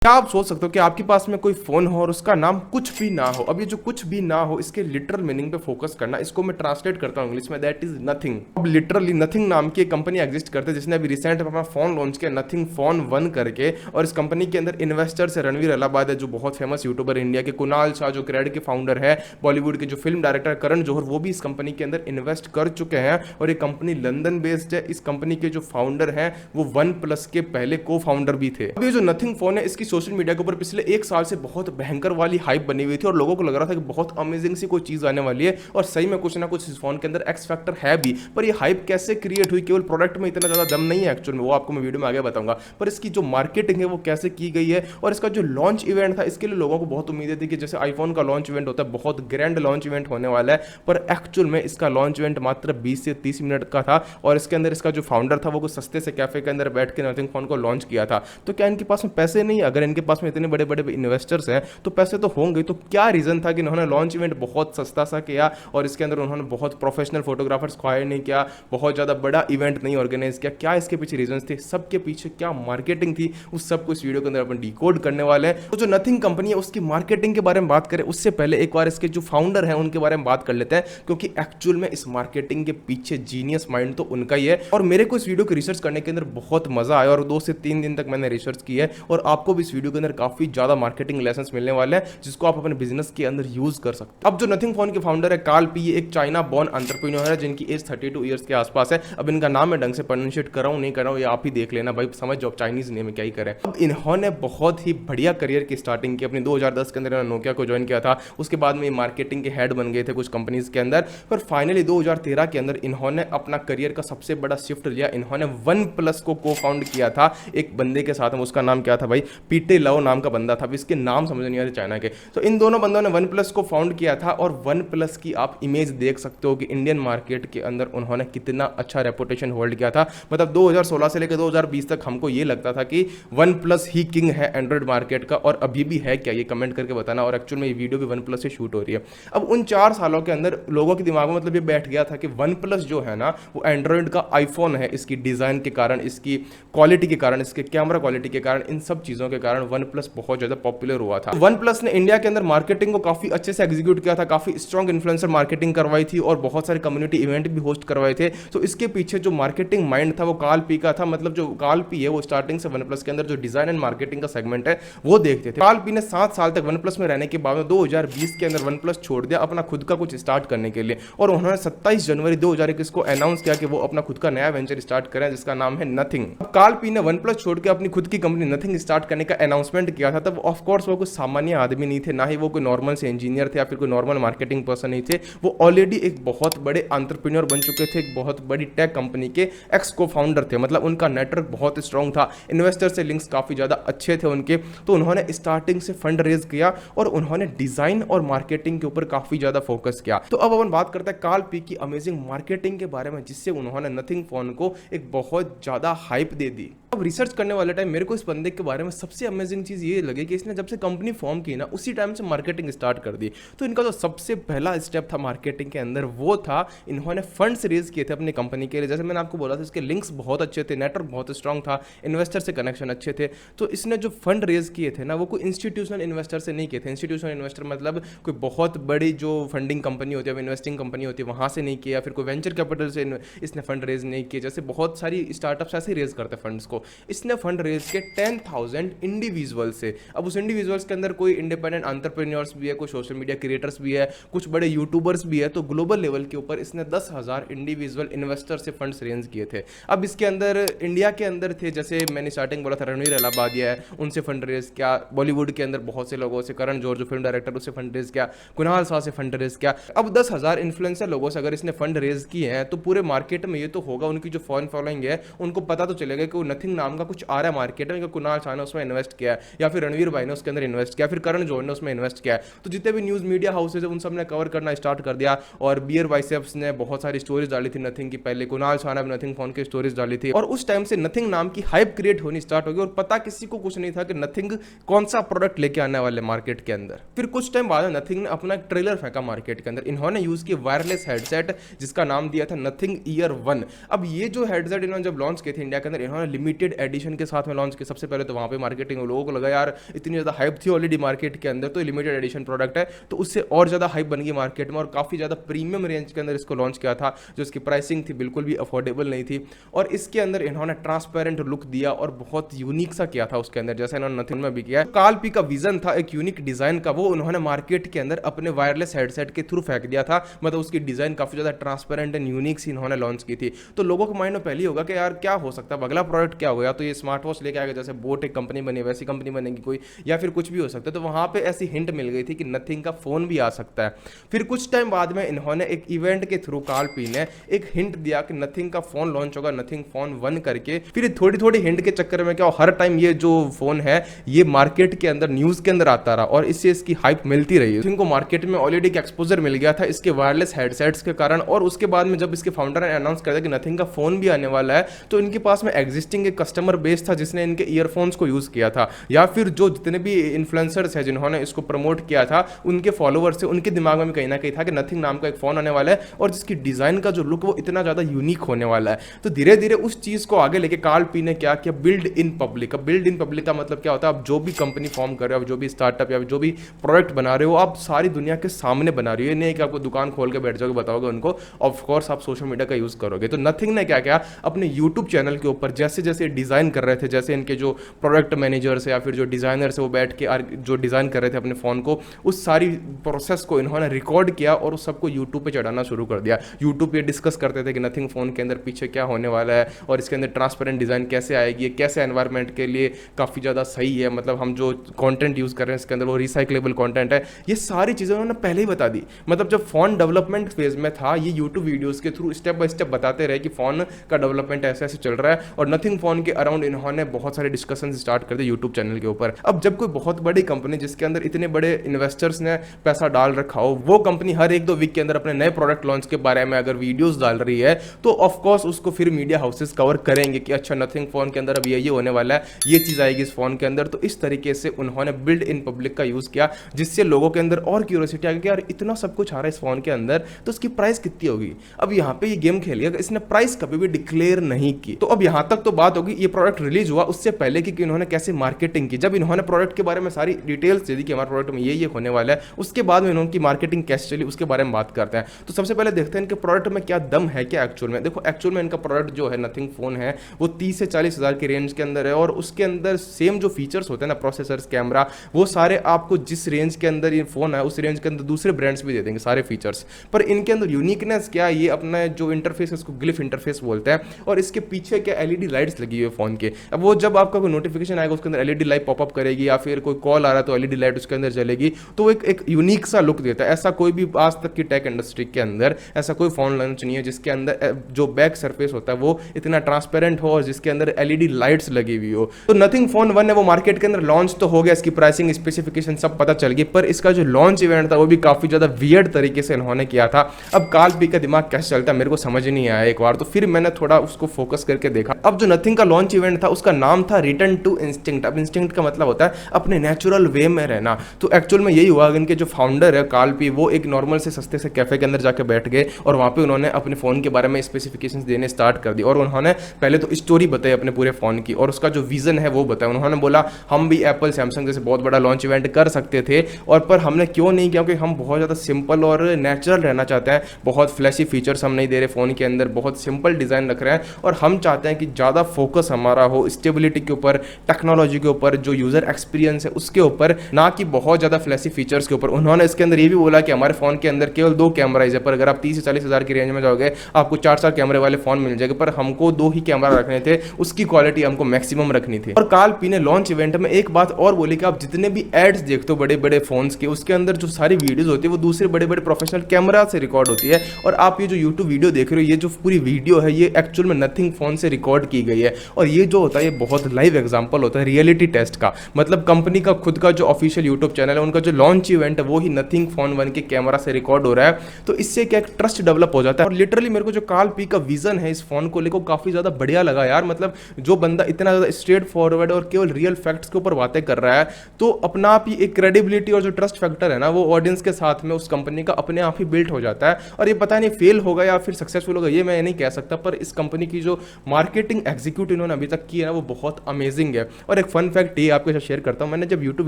क्या आप सोच सकते हो कि आपके पास में कोई फोन हो और उसका नाम कुछ भी ना हो। अब ये जो कुछ भी ना हो इसके लिटरल मीनिंग पे फोकस करना, इसको मैं ट्रांसलेट करता हूँ इंग्लिश में, दैट इज नथिंग। अब लिटरली नथिंग नाम की एक कंपनी एग्जिस्ट करती है जिसने अभी रिसेंट में अपना फोन लॉन्च किया नथिंग फोन 1 करके। और इस कंपनी के अंदर इन्वेस्टर्स है रणवीर अलाहाबाद है जो बहुत फेमस यूट्यूबर इंडिया के, कुणाल शाह जो क्रेड के फाउंडर है, बॉलीवुड के जो फिल्म डायरेक्टर करण जौहर, वो भी इस कंपनी के अंदर इन्वेस्ट कर चुके हैं। और ये कंपनी लंदन बेस्ड है। इस कंपनी के जो फाउंडर हैं वो वन प्लस के पहले को फाउंडर भी थे। अब ये जो नथिंग फोन है इसकी सोशल मीडिया के ऊपर पिछले एक साल से बहुत भयंकर वाली हाइप बनी हुई थी और लोगों को लग रहा था कि बहुत अमेजिंग सी कोई चीज आने वाली है। और सही में कुछ ना कुछ इस फोन के अंदर एक्स फैक्टर है भी। पर ये हाइप कैसे क्रिएट हुई, केवल प्रोडक्ट में इतना ज्यादा दम नहीं है एक्चुअल में, वो आपको मैं वीडियो में आगे बताऊंगा। पर इसकी जो मार्केटिंग है वो कैसे की गई है और इसका जो लॉन्च इवेंट था इसके लिए लोगों को बहुत उम्मीदें थी कि जैसे आईफोन का लॉन्च इवेंट होता है बहुत ग्रैंड लॉन्च इवेंट होने वाला है। पर एक्चुअल में इसका लॉन्च इवेंट मात्र 20 से 30 मिनट का था और इसके अंदर इसका जो फाउंडर था वो कुछ सस्ते से कैफे के अंदर बैठ के नथिंग फोन को लॉन्च किया था। तो क्या इनके पास में पैसे नहीं? अगर इनके पास में इतने बड़े बड़े इन्वेस्टर्स हैं तो पैसे तो होंगे। तो क्या रीजन था कि उन्होंने लॉन्च इवेंट बहुत सस्ता सा किया और इसके अंदर उन्होंने बहुत प्रोफेशनल फोटोग्राफर्स को हायर नहीं किया, बहुत ज्यादा बड़ा इवेंट नहीं ऑर्गेनाइज किया? क्या इसके पीछे रीजंस थे? सबके पीछे क्या मार्केटिंग थी, उस सब को इस वीडियो के अंदर अपन डिकोड करने वाले हैं। तो जो नथिंग कंपनी है उसकी मार्केटिंग के बारे में बात करें उससे पहले एक बार इसके जो फाउंडर हैं उनके बारे में बात कर लेते हैं, क्योंकि एक्चुअल में इस मार्केटिंग के पीछे जीनियस माइंड तो उनका ही है। और मेरे को इस वीडियो को रिसर्च करने के अंदर बहुत मजा आया और 2 से 3 दिन तक मैंने रिसर्च की है और आपको भी इस वीडियो के अंदर काफी ज्यादा मार्केटिंग लेसन मिलने वाले हैं जिसको आप अपने बिजनेस के अंदर यूज कर सकते हैं। अब जो नथिंग फोन के फाउंडर है कार्ल पी, ये एक चाइना बॉर्न एंटरप्रेन्योर है जिनकी एज 32 ईयर्स के आसपास है। अब इनका नाम मैं ढंग से प्रोनाउंशिएट कर रहा हूं नहीं कर रहा हूं ये आप ही देख लेना भाई, समझ जाओ चाइनीज नेम है क्या ही करें। अब इन्होंने बहुत ही बढ़िया करियर की स्टार्टिंग की अपनी 2010 के अंदर इन्होंने नोकिया को ज्वाइन किया था। उसके बाद में मार्केटिंग के हेड बन गए थे कुछ कंपनीज के अंदर। पर फाइनली 2013 के अंदर इन्होंने अपना करियर का सबसे बड़ा शिफ्ट लिया, इन्होंने वन प्लस को फाउंड किया था एक बंदे के साथ में। उसका नाम क्या था भाई? पीटे लाओ नाम का बंदा था। इसके नाम समझ नहीं आ रहे चाइना के। तो इन दोनों बंदों ने वन प्लस को फाउंड किया था और वन प्लस की आप इमेज देख सकते हो कि इंडियन मार्केट के अंदर उन्होंने कितना अच्छा रेपुटेशन होल्ड किया था। मतलब 2016 से लेकर 2020 तक हमको ये लगता था कि वन प्लस ही किंग है एंड्रॉइड मार्केट का, और अभी भी है क्या? ये कमेंट करके बताना। और एक्चुअल में ये वीडियो भी वन प्लस से शूट हो रही है। अब उन 4 सालों के अंदर लोगों के दिमाग में मतलब ये बैठ गया था कि वन प्लस जो है ना वो एंड्रॉइड का आईफोन है। इसकी डिजाइन के कारण, इसकी क्वालिटी के कारण, इसके कैमरा क्वालिटी के कारण, इन सब चीजों के कारण वन प्लस बहुत ज्यादा पॉपुलर हुआ था। वन प्लस ने इंडिया के अंदर मार्केटिंग को काफी अच्छे से एग्जीक्यूट किया था, काफी स्ट्रॉन्ग इन्फ्लुएंसर मार्केटिंग करवाई थी और बहुत सारे कम्युनिटी इवेंट भी होस्ट करवाए थे। तो इसके पीछे जो मार्केटिंग माइंड था वो कार्ल पी का था। मतलब जो कार्ल पी है वो स्टार्टिंग से वन प्लस के अंदर जो डिजाइन एंड मार्केटिंग का सेगमेंट है वो देखते थे। कार्ल पी ने 7 साल तक वन प्लस में रहने के बाद 2020 के अंदर वन प्लस छोड़ दिया अपना खुद का कुछ स्टार्ट करने के लिए। और उन्होंने 27 जनवरी 2021 को अनाउंस किया कि वो अपना खुद का नया वेंचर स्टार्ट करें जिसका नाम है नथिंग। कार्ल पी ने वन प्लस छोड़ के अपनी खुद की कंपनी नथिंग स्टार्ट करने का अनाउंसमेंट किया था। तब ऑफकोर्स वो कुछ सामान्य आदमी नहीं थे, ना ही वो कोई नॉर्मल से इंजीनियर थे या फिर कोई नॉर्मल मार्केटिंग पर्सन नहीं थे। वो ऑलरेडी एक बहुत बड़े एंटरप्रेन्योर बन चुके थे, एक बहुत बड़ी टेक कंपनी के एक्स को फाउंडर थे। मतलब उनका नेटवर्क बहुत स्ट्रांग था, इन्वेस्टर से लिंक्स काफी ज्यादा अच्छे थे उनके। तो उन्होंने स्टार्टिंग से फंड रेज किया और उन्होंने डिजाइन और मार्केटिंग के ऊपर काफी ज्यादा फोकस किया। तो अब अपन बात करते हैं कार्ल पी की अमेजिंग मार्केटिंग के बारे में जिससे उन्होंने नथिंग फोन को एक बहुत ज्यादा हाइप दे दी। अब रिसर्च करने वाले टाइम मेरे को इस बंदे के बारे में सबसे अमेजिंग चीज ये लगी कि इसने जब से कंपनी फॉर्म की ना उसी टाइम से मार्केटिंग स्टार्ट कर दी। तो इनका जो सबसे पहला स्टेप था मार्केटिंग के अंदर वो था इन्होंने फंड्स रेज किए थे अपनी कंपनी के लिए। जैसे मैंने आपको बोला था इसके लिंक्स बहुत अच्छे थे, नेटवर्क बहुत स्ट्रांग था, इन्वेस्टर से कनेक्शन अच्छे थे। तो इसने जो फंड रेज किए थे ना वो कोई इंस्टीट्यूशनल इन्वेस्टर से नहीं किए थे। इंस्टीट्यूशनल इन्वेस्टर मतलब कोई बहुत बड़ी जो फंडिंग कंपनी होती है, इन्वेस्टिंग कंपनी होती है, वहां से नहीं किया, फिर कोई वेंचर कैपिटल से इसने फंड रेज नहीं किए। जैसे बहुत सारी स्टार्टअप्स ऐसे रेज करते हैं फंड्स को, इसने फंड रेज के 10,000 इंडिविजुअल से। अब उस इंडिविजुअल्स के अंदर कोई इंडिपेंडेंट एंटरप्रेन्योर्स भी है, कोई सोशल मीडिया क्रिएटर्स भी है, कुछ बड़े यूट्यूबर्स भी है। तो ग्लोबल लेवल के ऊपर इसने 10,000 इंडिविजुअल इन्वेस्टर से फंड्स रेंज किए थे। अब इसके अंदर इंडिया के अंदर थे, जैसे मैंने स्टार्टिंग बोला था रणवीर अलाहाबादिया है, उनसे फंड रेज किया। बॉलीवुड के अंदर बहुत से लोगों से, करण जौहर जो फिल्म डायरेक्टर उससे फंड रेज किया, कुणाल शाह से फंड रेज किया। अब 10,000 इन्फ्लुएंसर लोगों से अगर इसने फंड रेज किए हैं तो पूरे मार्केट में ये तो होगा, उनकी जो फॉरेन फॉलोइंग है उनको पता तो चलेगा कि वो नथिंग नाम का कुछ आ रहा है मार्केट में, कुणाल शाह ने उसमें इन्वेस्ट किया है या फिर रणवीर भाई ने उसके अंदर इन्वेस्ट किया, फिर करण जौहर ने उसमें इन्वेस्ट किया है। तो जितने भी न्यूज मीडिया हाउसेज है उन सब ने कवर करना स्टार्ट कर दिया। और बियर बाइसेप्स ने बहुत सारी स्टोरीज डाली थी नथिंग की, पहले कुणाल शाह ने नथिंग फोन की स्टोरीज डाली थी। और उस टाइम से नथिंग नाम की हाइप क्रिएट होनी स्टार्ट हो गई और पता किसी को कुछ नहीं था कि नथिंग कौन सा प्रोडक्ट लेके आने वाले मार्केट के अंदर। फिर कुछ टाइम बाद नथिंग ने अपना एक ट्रेलर फेंका मार्केट के अंदर। इन्होंने यूज किया वायरलेस हेडसेट जिसका नाम दिया था नथिंग ईयर 1। अब ये जो हेडसेट इन्होंने जब लॉन्च किए थे इंडिया के अंदर, इन्होंने लिमिटेड एडिशन के साथ में लॉन्च किया। सबसे पहले तो वहां पे मार्केटिंग मार्केटिंग, लोगों को लगा यार इतनी ज़्यादा हाइप थी ऑलरेडी मार्केट के अंदर, तो लिमिटेड एडिशन प्रोडक्ट है, तो उससे और ज़्यादा हाइप बन गई मार्केट में और काफ़ी ज़्यादा प्रीमियम रेंज के अंदर इसको लॉन्च किया था। जो इसकी प्राइसिंग थी बिल्कुल भी अफोर्डेबल नहीं थी, और इसके अंदर इन्होंने ट्रांसपेरेंट लुक दिया और बहुत यूनिक सा किया था उसके अंदर, जैसे इन्होंने नथिंग में भी किया। कालपी का विजन था एक यूनिक डिजाइन का, वो उन्होंने मार्केट के अंदर अपने वायरलेस हेडसेट के थ्रू फेंक दिया था। मतलब उसकी डिजाइन काफी ज्यादा ट्रांसपेरेंट एंड यूनिक सी इन्होंने लॉन्च की थी। तो लोगों के माइंड में पहले होगा कि यार क्या हो सकता है, अगला प्रोडक्ट क्या होगा, तो ये स्मार्ट वॉच लेके आएगा, जैसे बोट एक कंपनी बनी वैसी कंपनी बनेगी कोई, या फिर कुछ भी हो सकता है। तो वहां पे ऐसी हिंट मिल गई थी कि नथिंग का फोन भी आ सकता है। फिर कुछ टाइम बाद में इन्होंने एक इवेंट के थ्रू कालपी ने एक हिंट दिया कि नथिंग का फोन लॉन्च होगा, नथिंग फोन 1 करके। फिर थोड़ी थोड़ी हिंट के चक्कर में क्या हर टाइम ये जो फोन है ये मार्केट के अंदर न्यूज के अंदर आता रहा और इससे इसकी हाइप मिलती रही। नथिंग को मार्केट में ऑलरेडी एक एक्सपोजर मिल गया था इसके वायरलेस हेडसेट्स के कारण, और उसके बाद में जब इसके फाउंडर ने अनाउंस कर दिया कि नथिंग का फोन भी आने वाला है, तो इनके पास में एग्जिस्टिंग एक कस्टमर बेस था जिसने इनके ईयरफोन्स को यूज किया था, या फिर जो जितने भी इन्फ्लुएंसर्स हैं जिन्होंने इसको प्रमोट किया था उनके फॉलोअर्स से, उनके दिमाग में कहीं ना कहीं था कि नथिंग नाम का एक फोन आने वाला है और जिसकी डिजाइन का जो लुक वो इतना ज्यादा यूनिक होने वाला है। तो धीरे धीरे उस चीज को आगे लेके कालपी ने क्या किया, बिल्ड इन पब्लिक। अब बिल्ड इन पब्लिक का मतलब क्या होता है, आप जो भी कंपनी फॉर्म कर रहे हो, जो भी स्टार्टअप या जो भी प्रोडक्ट बना रहे हो, आप सारी दुनिया के सामने बना रहे हो। ये नहीं कि आपको दुकान खोल के बैठ जाओगे बताओगे उनको, ऑफ कोर्स आप सोशल मीडिया का यूज करोगे। तो नथिंग ने क्या किया, अपने यूट्यूब चैनल के ऊपर जैसे जैसे डिजाइन कर रहे थे, जैसे इनके जो प्रोडक्ट मैनेजर्स या फिर जो डिजाइनर्स है वो बैठ के जो डिजाइन कर रहे थे अपने फोन को, उस सारी प्रोसेस को इन्होंने रिकॉर्ड किया और उस सबको यूट्यूब पे चढ़ाना शुरू कर दिया। यूट्यूब पे डिस्कस करते थे कि नथिंग फोन के अंदर पीछे क्या होने वाला है और इसके अंदर ट्रांसपेरेंट डिजाइन कैसे आएगी, कैसे एनवायरनमेंट के लिए काफ़ी ज़्यादा सही है, मतलब हम जो कंटेंट यूज़ कर रहे हैं इसके अंदर वो रिसाइक्लेबल कंटेंट है। ये सारी चीज़ें उन्होंने पहले ही बता दी। मतलब जब फोन डेवलपमेंट फेज में था, ये यूट्यूब वीडियोज़ के थ्रू स्टेप बाय स्टेप बताते रहे कि फोन का डेवलपमेंट ऐसे ऐसे चल रहा है, और नथिंग फोन के अराउंड इन्होंने बहुत सारे डिस्कशन स्टार्ट कर दिए यूट्यूब चैनल के ऊपर। अब जब कोई बहुत बड़ी कंपनी जिसके अंदर इतने बड़े इन्वेस्टर्स ने पैसा डाल रखा हो, वो कंपनी हर 1-2 वीक के अंदर अपने नए प्रोडक्ट लॉन्च के बारे में अगर वीडियोस डाल रही है, तो ऑफ कोर्स उसको फिर मीडिया हाउसेस कवर करेंगे कि अच्छा नथिंग फोन के अंदर अब ये होने वाला है, ये चीज आएगी इस फोन के अंदर। तो इस तरीके से उन्होंने बिल्ड इन पब्लिक का यूज किया, जिससे लोगों के अंदर और क्यूरियोसिटी आ गई कि यार इतना सब कुछ आ रहा है इस फोन के अंदर, तो उसकी प्राइस कितनी होगी। अब यहाँ पे ये गेम खेलिएगा, इसने प्राइस कभी भी डिक्लेयर नहीं की। तो अब यहाँ तक तो बात होगी ये प्रोडक्ट रिलीज हुआ उससे पहले कि इन्होंने कैसे मार्केटिंग की। जब इन्होंने प्रोडक्ट के बारे में सारी डिटेल्स दे दी कि हमारे प्रोडक्ट में ये होने वाला है, उसके बाद में इन्होंने मार्केटिंग कैसे चली उसके बारे में बात करते हैं। तो सबसे पहले देखते हैं इनके प्रोडक्ट में क्या दम है क्या एक्चुअल में। देखो एक्चुअल में इनका प्रोडक्ट जो है नथिंग फोन है वो 30 से 40 हज़ार की रेंज के अंदर है, और उसके अंदर सेम जो फीचर्स होते हैं ना, प्रोसेसर्स, कैमरा, वो सारे आपको जिस रेंज के अंदर ये फोन है उस रेंज के अंदर दूसरे ब्रांड्स भी दे देंगे सारे फीचर्स। पर इनके अंदर यूनिकनेस क्या है, ये अपना जो इंटरफेस है इसको ग्लिफ इंटरफेस बोलते हैं, और इसके पीछे क्या एलईडी लाइट्स लगी हुई है फोन के। अब वो जब आपका कोई नोटिफिकेशन आएगा उसके अंदर एलईडी लाइट पॉपअप करेगी, या फिर कोई कॉल आ रहा है तो एलईडी लाइट उसके अंदर जलेगी, तो एक यूनिक सा लुक देता है। ऐसा कोई भी आज तक की टेक इंडस्ट्री के अंदर ऐसा कोई फोन लॉन्च नहीं है जिसके अंदर जो बैक सरफेस होता है वो इतना ट्रांसपेरेंट हो और जिसके अंदर एलईडी लाइट्स लगी हुई हो। तो नथिंग फोन 1 है वो मार्केट के अंदर लॉन्च तो हो गया, इसकी प्राइसिंग, स्पेसिफिकेशन सब पता चल गई, पर इसका जो लॉन्च इवेंट था वो भी काफी ज्यादा वियर्ड तरीके से इन्होंने किया था। अब कालपी का दिमाग कैसे चलता है मेरे को समझ नहीं आया एक बार, तो फिर मैंने थोड़ा उसको फोकस करके देखा। अब जो नथिंग का लॉन्च इवेंट था उसका नाम था रिटर्न टू इंस्टिंक्ट। अब इंस्टिंक्ट का मतलब होता है अपने नेचुरल वे में रहना। तो एक्चुअल में यही हुआ, इनके जो फाउंडर है कालपी, वो एक नॉर्मल से सस्ते से कैफे के अंदर जाके बैठ गए और वहां पे उन्होंने अपने फोन के बारे में स्पेसिफिकेशंस देने स्टार्ट कर दी, और उन्होंने पहले तो स्टोरी बताई अपने पूरे फोन की और उसका जो विजन है वो बताया। उन्होंने बोला हम भी एप्पल, सैमसंग जैसे बहुत बड़ा लॉन्च इवेंट कर सकते थे, और पर हमने क्यों नहीं किया, क्योंकि हम बहुत ज़्यादा सिंपल और नेचुरल रहना चाहते हैं। बहुत फ्लैशी फीचर्स हम नहीं दे रहे फोन के अंदर, बहुत सिंपल डिज़ाइन रख रहे हैं, और हम चाहते हैं कि ज़्यादा फोकस हमारा हो स्टेबिलिटी के ऊपर, टेक्नोलॉजी के ऊपर, जो यूज़र एक्सपीरियंस है उसके ऊपर, ना कि बहुत ज़्यादा फ्लैशी फीचर्स के ऊपर। उन्होंने इसके अंदर ये भी बोला कि हमारे फ़ोन के अंदर केवल 2 कैमराज है, पर अगर आप 30 से 40 हज़ार की रेंज में जाओगे आपको 4 कैमरे वाले फ़ोन मिल जाएंगे, पर हमको 2 ही कैमरा रखने थे, उसकी क्वालिटी हमको मैक्सिमम रखनी थी। और कालपी ने लॉन्च इवेंट में एक बात और बोली कि आप जितने भी एड्स देखते हो बड़े बड़े फोन्स के, उसके अंदर जो सारी वीडियोस होती है वो दूसरे बड़े बड़े प्रोफेशनल कैमरा से रिकॉर्ड होती है, और आप ये जो यूट्यूब वीडियो देख रहे हो, ये जो पूरी वीडियो है ये एक्चुअल में नथिंग फोन से रिकॉर्ड की गई है। और ये जो होता है ये बहुत लाइव एग्जांपल होता है रियलिटी टेस्ट का। मतलब कंपनी का खुद का जो ऑफिशियल यूट्यूब चैनल है, उनका जो लॉन्च इवेंट है वो ही नथिंग फोन 1 के कैमरा से रिकॉर्ड हो रहा है। तो इससे क्या ट्रस्ट डेवलप हो जाता है। और लिटरली मेरे को जो कालपी का विजन है इस फोन को लेकर काफी ज्यादा बढ़िया लगा यार। मतलब जो बंदा इतना ज्यादा स्ट्रेट फॉरवर्ड और केवल रियल फैक्ट्स के ऊपर बातें कर रहा है, तो अपना आप ही एक क्रेडिबिलिटी और जो ट्रस्ट फैक्टर है ना, वो ऑडियंस के साथ में उस कंपनी का अपने आप ही बिल्ड हो जाता है। और ये पता नहीं फेल होगा या फिर सक्सेसफुल होगा ये मैं नहीं कह सकता, पर इस कंपनी की जो मार्केटिंग एग्जीक्यूट इन्होंने अभी तक की है ना वो बहुत अमेजिंग है। और एक फन फैक्ट ये आपके साथ शेयर करता हूँ, मैंने जब यूट्यूब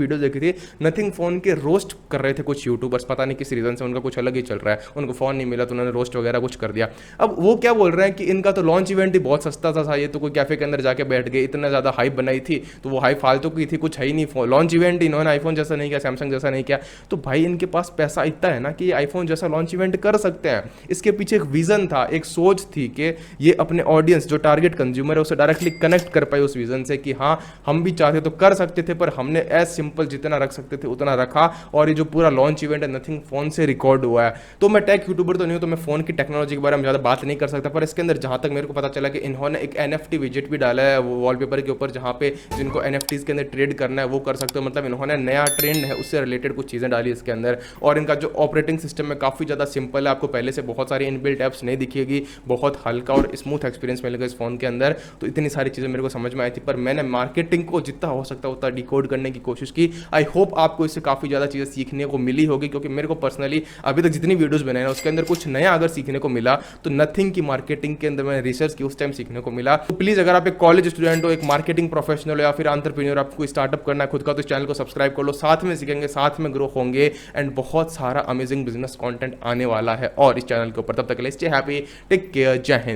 वीडियो देखी थी, नथिंग फोन के रोस्ट कर रहे थे कुछ यूट्यूबर्स, पता नहीं किस रीजन से, उनका कुछ अलग ही चल रहा है, उनको फोन नहीं मिला तो उन्होंने रोस्ट वगैरह कुछ कर दिया। अब वो क्या बोल रहे हैं कि इनका तो लॉन्च इवेंट ही बहुत सस्ता था, ये तो कोई कैफे के अंदर जाके बैठ गए, इतना ज़्यादा हाइप बनाई थी तो वो हाइप फालतू की थी, कुछ है ही नहीं, लॉन्च इवेंट इन्होंने आईफोन जैसा नहीं किया, सैमसंग जैसा नहीं किया। तो भाई इनके पास पैसा इतना है ना कि ये आईफोन जैसा लॉन्च इवेंट कर सकते हैं। इसके पीछे एक विजन था, एक सोच थी कि ये अपने ऑडियंस जो टारगेट कंज्यूमर है उसे डायरेक्टली कनेक्ट कर पाए उस विजन से कि हाँ हम भी चाहते तो कर सकते थे, पर हमने एज सिंपल जितना रख सकते थे उतना रखा, और ये जो पूरा लॉन्च इवेंट है नथिंग फोन से रिकॉर्ड हुआ है। तो मैं टेक यूट्यूबर तो नहीं हूँ, तो मैं फोन की टेक्नोलॉजी के बारे में ज़्यादा बात नहीं कर सकता, पर इसके अंदर जहाँ तक मेरे को पता चला कि इन्होंने एक NFT विजेट भी डाला है वॉलपेपर के ऊपर, जहाँ पे जिनको NFTs के अंदर ट्रेड करना है वो कर सकते हो, मतलब इन्होंने नया ट्रेंड है उससे रिलेटेड कुछ चीज़ें डाली इसके अंदर। और इनका जो ऑपरेटिंग सिस्टम है काफ़ी ज़्यादा सिंपल है, आपको पहले से बहुत सारी इनबिल्ट ऐप्स नहीं दिखेगी, बहुत हल्का और स्मूथ एक्सपीरियंस मिलेगा इस फोन के अंदर। तो इतनी सारी चीज़ें मेरे को समझ में आई थी, पर मैंने मार्केटिंग को जितना हो सकता है उतना डिकोड करने की कोशिश की। आई होप आपको इससे काफ़ी ज़्यादा चीज़ें सीखने को मिली होगी, क्योंकि मेरे को पर्सनली अभी तक जितनी वीडियोस बनाई ना उसके अंदर कुछ नया अगर सीखने को मिला तो नथिंग की मार्केटिंग के अंदर मैंने रिसर्च की उस टाइम सीखने को मिला। तो प्लीज़ अगर आप एक कॉलेज स्टूडेंट हो, एक मार्केटिंग प्रोफेशनल हो या फिर एंटरप्रेन्योर, आपको स्टार्टअप करना है खुद का, तो इस चैनल को सब्सक्राइब कर लो, साथ में सीखेंगे, साथ में ग्रो होंगे, एंड बहुत सारा अमेजिंग बिजनेस कंटेंट आने वाला है और इस चैनल के ऊपर। तब तक के लिए स्टे हैप्पी, टेक केयर, जय हिंद।